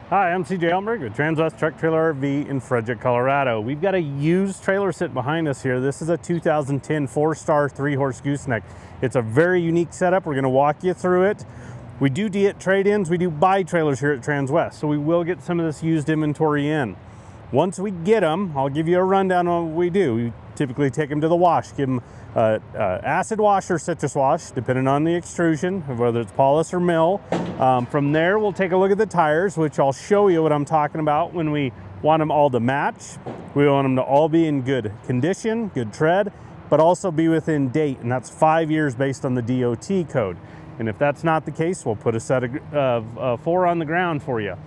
Hi, I'm CJ Elmberg with Transwest Truck Trailer RV in Fredrick, Colorado. We've got a used trailer sitting behind us here. This is a 2010 4-star 3-horse gooseneck. It's a very unique setup. We're going to walk you through it. We do trade-ins. We do buy trailers here at Transwest, so we will get some of this used inventory in. Once we get them, I'll give you a rundown on what we do. We typically take them to the wash, give them acid wash or citrus wash, depending on the extrusion, whether it's polish or mill. From there, we'll take a look at the tires, which I'll show you what I'm talking about when we want them all to match. We want them to all be in good condition, good tread, but also be within date, and that's 5 years based on the DOT code. And if that's not the case, we'll put a set of 4 on the ground for you.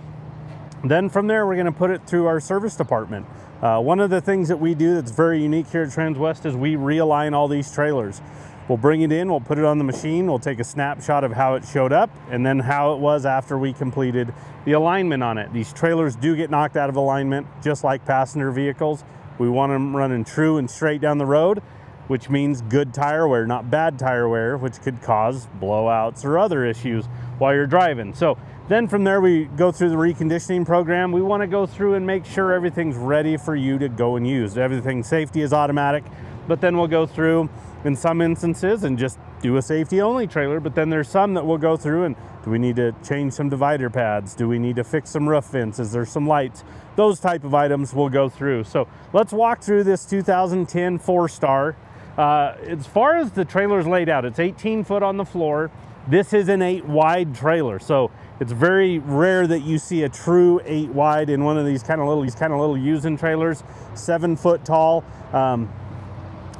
Then from there, we're going to put it through our service department. One of the things that we do that's very unique here at Transwest is we realign all these trailers. We'll bring it in, we'll put it on the machine, we'll take a snapshot of how it showed up and then how it was after we completed the alignment on it. These trailers do get knocked out of alignment, just like passenger vehicles. We want them running true and straight down the road, which means good tire wear, not bad tire wear, which could cause blowouts or other issues while you're driving. So then from there, we go through the reconditioning program. We want to go through and make sure everything's ready for you to go and use. Everything safety is automatic, but then we'll go through in some instances and just do a safety only trailer. But then there's some that we'll go through and do we need to change some divider pads? Do we need to fix some roof vents? Is there some lights? Those type of items we'll go through. So let's walk through this 2010 4-star. As far as the trailer's laid out, it's 18 foot on the floor. This is an 8 wide trailer, so it's very rare that you see a true 8 wide in one of these kind of little using trailers. 7 foot tall.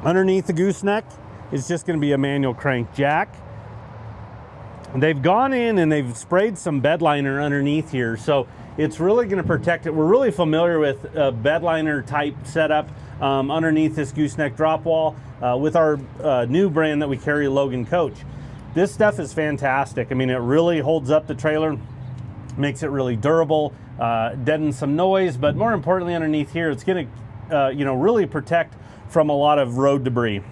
Underneath the gooseneck is just going to be a manual crank jack. They've gone in and they've sprayed some bed liner underneath here, so it's really going to protect it. We're really familiar with a bed liner type setup underneath this gooseneck drop wall with our new brand that we carry, Logan Coach. This stuff is fantastic. I mean, it really holds up the trailer, makes it really durable, deadens some noise, but more importantly underneath here, it's going to really protect from a lot of road debris.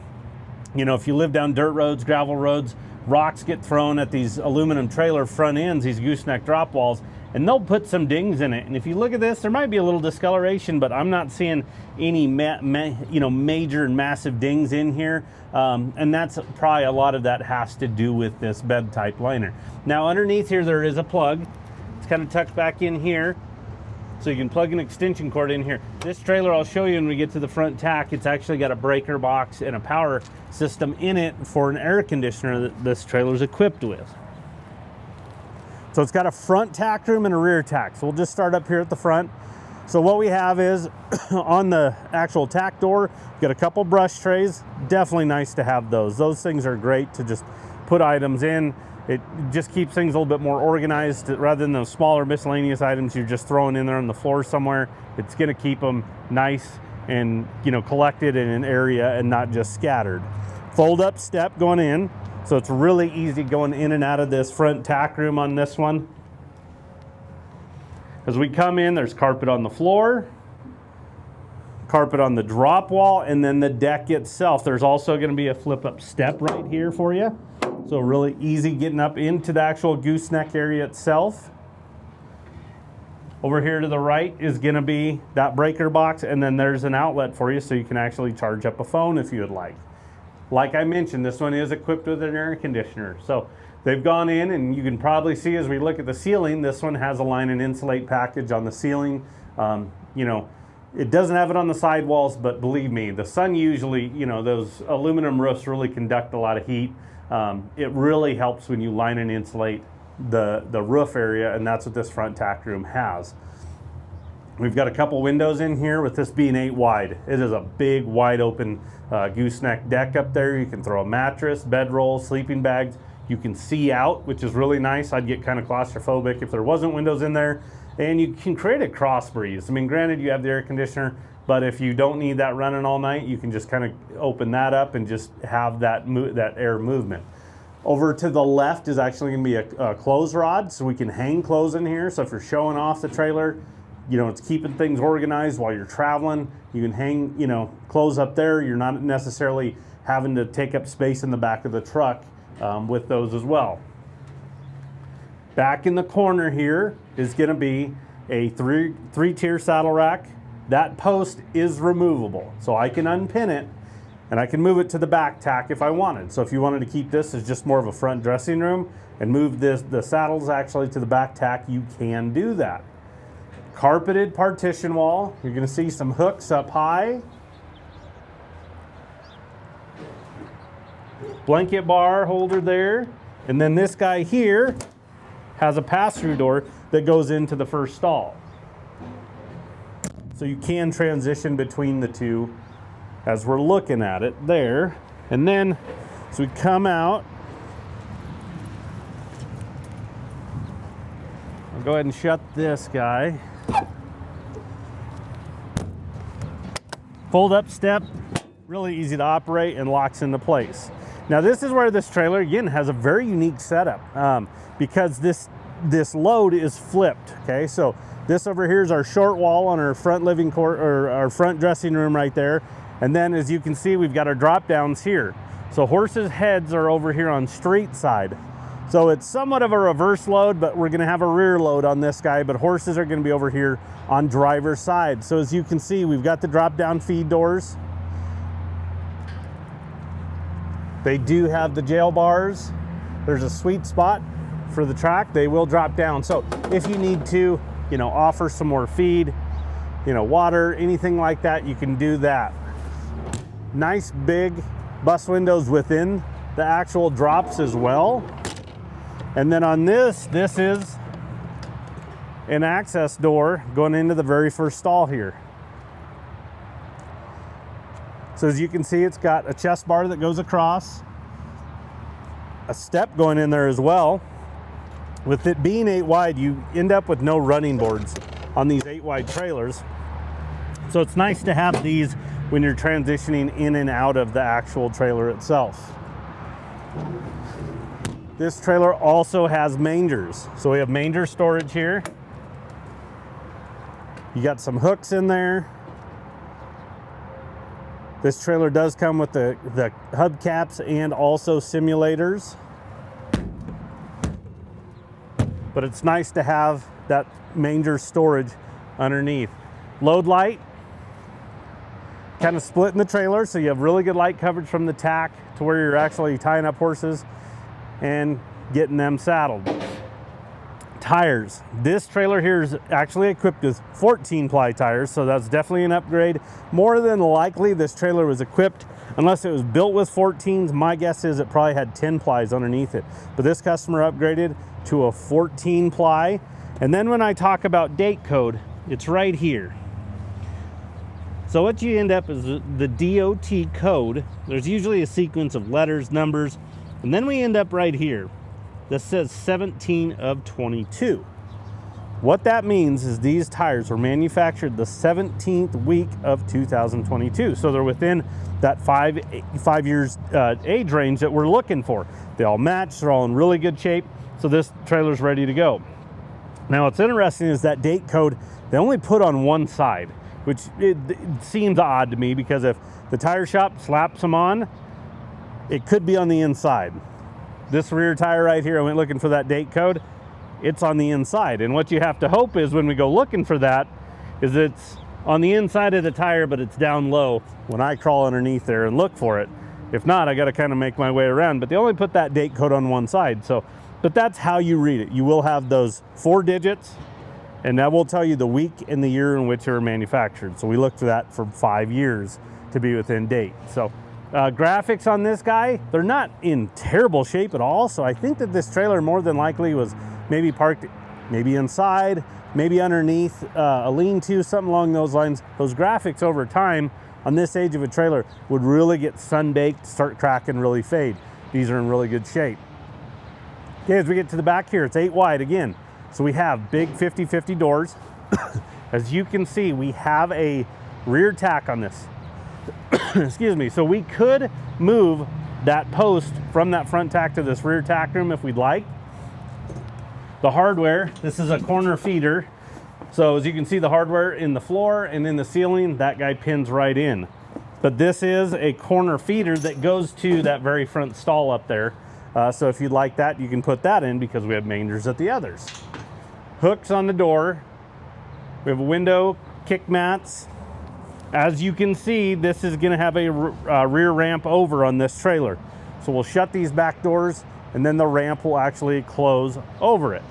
You know, if you live down dirt roads, gravel roads, rocks get thrown at these aluminum trailer front ends, these gooseneck drop walls, and they'll put some dings in it. And if you look at this, there might be a little discoloration, but I'm not seeing any major and massive dings in here. And that's probably a lot of that has to do with this bed type liner. Now underneath here, there is a plug. It's kind of tucked back in here. So you can plug an extension cord in here. This trailer, I'll show you when we get to the front tack, it's actually got a breaker box and a power system in it for an air conditioner that this trailer is equipped with. So it's got a front tack room and a rear tack. So we'll just start up here at the front. So what we have is on the actual tack door, we've got a couple brush trays. Definitely nice to have those. Those things are great to just put items in. It just keeps things a little bit more organized rather than those smaller miscellaneous items you're just throwing in there on the floor somewhere. It's gonna keep them nice and collected in an area and not just scattered. Fold up step going in. So it's really easy going in and out of this front tack room on this one. As we come in, there's carpet on the floor, carpet on the drop wall, and then the deck itself. There's also going to be a flip up step right here for you. So really easy getting up into the actual gooseneck area itself. Over here to the right is going to be that breaker box, and then there's an outlet for you so you can actually charge up a phone if you would like. Like I mentioned, this one is equipped with an air conditioner. So they've gone in, and you can probably see as we look at the ceiling, this one has a line and insulate package on the ceiling. It doesn't have it on the sidewalls, but believe me, the sun usually, those aluminum roofs really conduct a lot of heat. It really helps when you line and insulate the roof area, and that's what this front tack room has. We've got a couple windows in here with this being 8 wide. It is a big, wide open gooseneck deck up there. You can throw a mattress, bedroll, sleeping bags. You can see out, which is really nice. I'd get kind of claustrophobic if there wasn't windows in there. And you can create a cross breeze. I mean, granted, you have the air conditioner, but if you don't need that running all night, you can just kind of open that up and just have that air movement. Over to the left is actually going to be a clothes rod, so we can hang clothes in here. So if you're showing off the trailer, it's keeping things organized while you're traveling. You can hang, clothes up there. You're not necessarily having to take up space in the back of the truck with those as well. Back in the corner here is going to be a three-tier saddle rack. That post is removable, so I can unpin it and I can move it to the back tack if I wanted. So if you wanted to keep this as just more of a front dressing room and move the saddles actually to the back tack, you can do that. Carpeted partition wall. You're going to see some hooks up high. Blanket bar holder there. And then this guy here has a pass-through door that goes into the first stall. So you can transition between the two as we're looking at it there. And then as we come out, I'll go ahead and shut this guy. Fold up step, really easy to operate and locks into place. Now this is where this trailer again has a very unique setup because this load is flipped. Okay, so this over here is our short wall on our front living quarter, or our front dressing room right there. And then as you can see, we've got our drop downs here. So horses' heads are over here on street side. So it's somewhat of a reverse load, but we're gonna have a rear load on this guy, but horses are gonna be over here on driver's side. So as you can see, we've got the drop down feed doors. They do have the jail bars. There's a sweet spot for the track. They will drop down. So if you need to, you know, offer some more feed, you know, water, anything like that, you can do that. Nice big bus windows within the actual drops as well. And then on this is an access door going into the very first stall here. So as you can see, it's got a chest bar that goes across, a step going in there as well. With it being 8 wide, you end up with no running boards on these 8 wide trailers. So it's nice to have these when you're transitioning in and out of the actual trailer itself. This trailer also has mangers. So we have manger storage here. You got some hooks in there. This trailer does come with the hubcaps and also simulators. But it's nice to have that manger storage underneath. Load light, kind of split in the trailer, so you have really good light coverage from the tack to where you're actually tying up horses and getting them saddled. Tires. This trailer here is actually equipped with 14-ply tires, so that's definitely an upgrade. More than likely, this trailer was equipped, unless it was built with 14s, my guess is it probably had 10 plies underneath it. But this customer upgraded to a 14-ply. And then when I talk about date code, it's right here. So what you end up is the DOT code. There's usually a sequence of letters, numbers, and then we end up right here. That says 17 of 22. What that means is these tires were manufactured the 17th week of 2022. So they're within that five years age range that we're looking for. They all match, they're all in really good shape. So this trailer's ready to go. Now what's interesting is that date code, they only put on one side, which it seems odd to me because if the tire shop slaps them on, it could be on the inside. This rear tire right here, I went looking for that date code, it's on the inside. And what you have to hope is when we go looking for that, is it's on the inside of the tire, but it's down low when I crawl underneath there and look for it. If not, I gotta kind of make my way around, but they only put that date code on one side. So, but that's how you read it. You will have those 4 digits, and that will tell you the week and the year in which they were manufactured. So we look for that for 5 years to be within date. So graphics on this guy, they're not in terrible shape at all. So I think that this trailer more than likely was maybe parked, maybe inside, maybe underneath a lean-to, something along those lines. Those graphics over time on this age of a trailer would really get sun-baked, start cracking, really fade. These are in really good shape. Okay, as we get to the back here, it's 8 wide again. So we have big 50/50 doors. As you can see, we have a rear tack on this. Excuse me. So we could move that post from that front tack to this rear tack room if we'd like. The hardware, this is a corner feeder. So as you can see, the hardware in the floor and in the ceiling, that guy pins right in. But this is a corner feeder that goes to that very front stall up there. So if you'd like that, you can put that in because we have mangers at the others. Hooks on the door. We have a window, kick mats. As you can see, this is going to have a rear ramp over on this trailer. So we'll shut these back doors and then the ramp will actually close over it.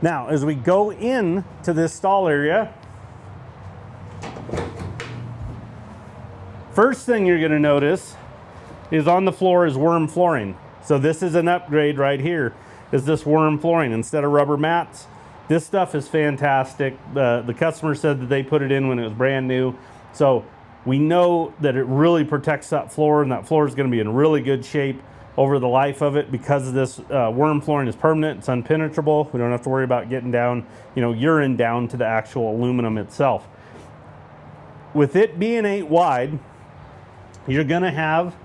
Now, as we go in to this stall area, first thing you're going to notice is on the floor is worm flooring. So this is an upgrade right here, is this worm flooring instead of rubber mats. This stuff is fantastic. The customer said that they put it in when it was brand new. So we know that it really protects that floor, and that floor is going to be in really good shape over the life of it because of this worm flooring is permanent. It's unpenetrable. We don't have to worry about getting down, urine down to the actual aluminum itself. With it being 8 wide, you're going to have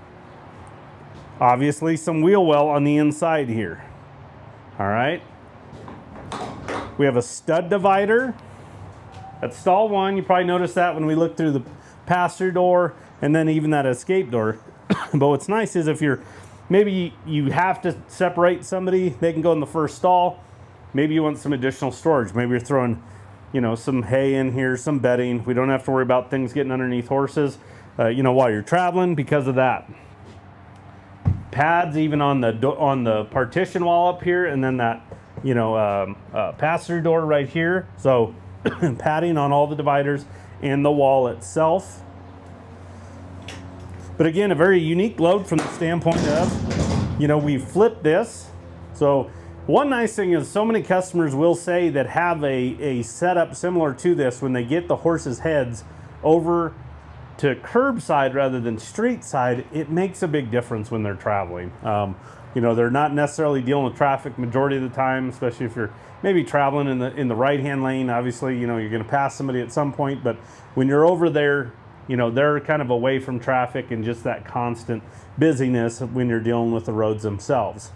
obviously some wheel well on the inside here. All right. We have a stud divider at stall 1. You probably noticed that when we looked through the passenger door and then even that escape door. But what's nice is if maybe you have to separate somebody, they can go in the first stall. Maybe you want some additional storage. Maybe you're throwing, some hay in here, some bedding. We don't have to worry about things getting underneath horses, while you're traveling because of that. Pads even on the partition wall up here, and then that passenger door right here. So padding on all the dividers and the wall itself. But again, a very unique load from the standpoint of, we flipped this. So one nice thing is so many customers will say that have a setup similar to this when they get the horses' heads over to curbside rather than street side, it makes a big difference when they're traveling. They're not necessarily dealing with traffic majority of the time, especially if you're maybe traveling in the right-hand lane. Obviously, you're going to pass somebody at some point, but when you're over there, they're kind of away from traffic and just that constant busyness when you're dealing with the roads themselves.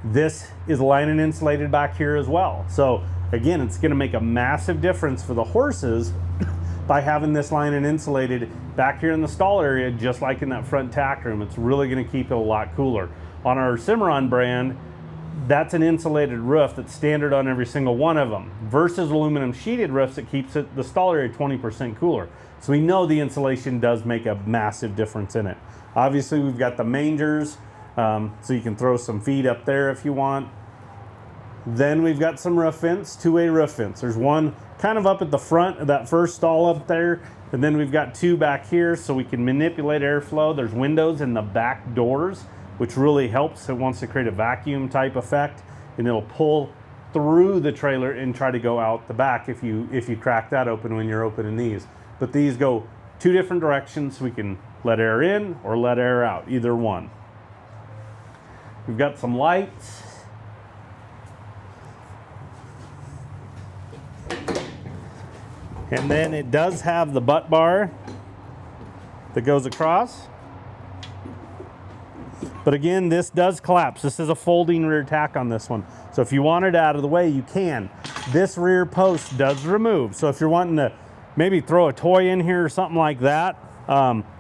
This is lining insulated back here as well. So again, it's going to make a massive difference for the horses by having this lining insulated back here in the stall area, just like in that front tack room. It's really going to keep it a lot cooler. On our Cimarron brand, that's an insulated roof that's standard on every single one of them, versus aluminum sheeted roofs that keeps the stall area 20% cooler. So we know the insulation does make a massive difference in it. Obviously, we've got the mangers, so you can throw some feed up there if you want. Then we've got some roof vents, two-way roof vents. There's one kind of up at the front of that first stall up there, and then we've got 2 back here so we can manipulate airflow. There's windows in the back doors, which really helps. It wants to create a vacuum type effect, and it'll pull through the trailer and try to go out the back if you crack that open when you're opening these. But these go 2 different directions, so we can let air in or let air out, either one. We've got some lights. And then it does have the butt bar that goes across. But again, this does collapse. This is a folding rear tack on this one. So if you want it out of the way, you can. This rear post does remove. So if you're wanting to maybe throw a toy in here or something like that,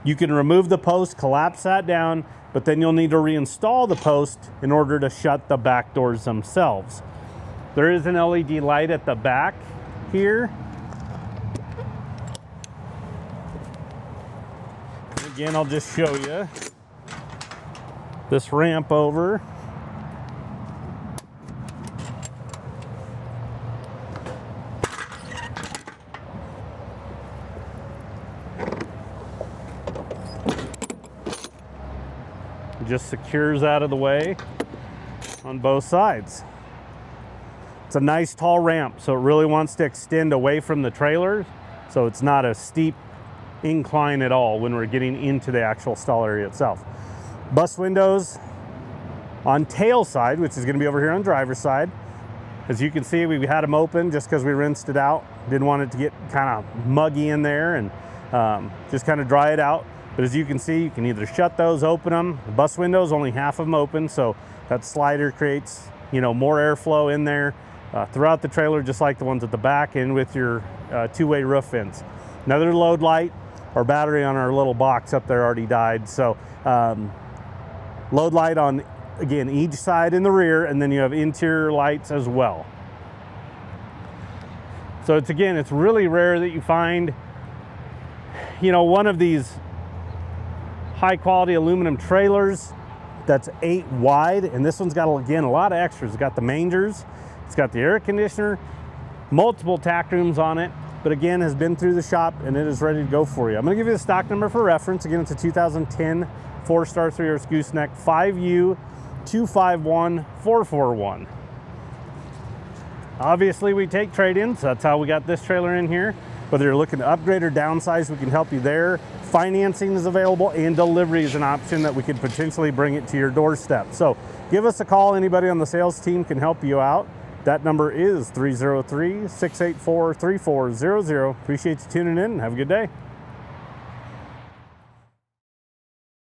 you can remove the post, collapse that down, but then you'll need to reinstall the post in order to shut the back doors themselves. There is an LED light at the back here. Again, I'll just show you this ramp over. It just secures out of the way on both sides. It's a nice tall ramp, so it really wants to extend away from the trailer, so it's not a steep incline at all when we're getting into the actual stall area itself. Bus windows on tail side, which is going to be over here on driver's side. As you can see, we had them open just because we rinsed it out. Didn't want it to get kind of muggy in there and just kind of dry it out. But as you can see, you can either shut those, open them. The bus windows, only half of them open, so that slider creates, more airflow in there throughout the trailer, just like the ones at the back, and with your 2-way roof vents. Another load light. Our battery on our little box up there already died, so load light on, again, each side in the rear, and then you have interior lights as well. So it's, again, it's really rare that you find, you know, one of these high quality aluminum trailers that's 8 wide, and this one's got, again, a lot of extras. It's got the mangers, it's got the air conditioner, multiple tack rooms on it, but again, has been through the shop and it is ready to go for you. I'm going to give you the stock number for reference. Again, it's a 2010 4-star 3-horse gooseneck, 5U251441. Obviously, we take trade-ins. That's how we got this trailer in here. Whether you're looking to upgrade or downsize, we can help you there. Financing is available, and delivery is an option that we could potentially bring it to your doorstep. So give us a call. Anybody on the sales team can help you out. That number is 303-684-3400. Appreciate you tuning in. Have a good day.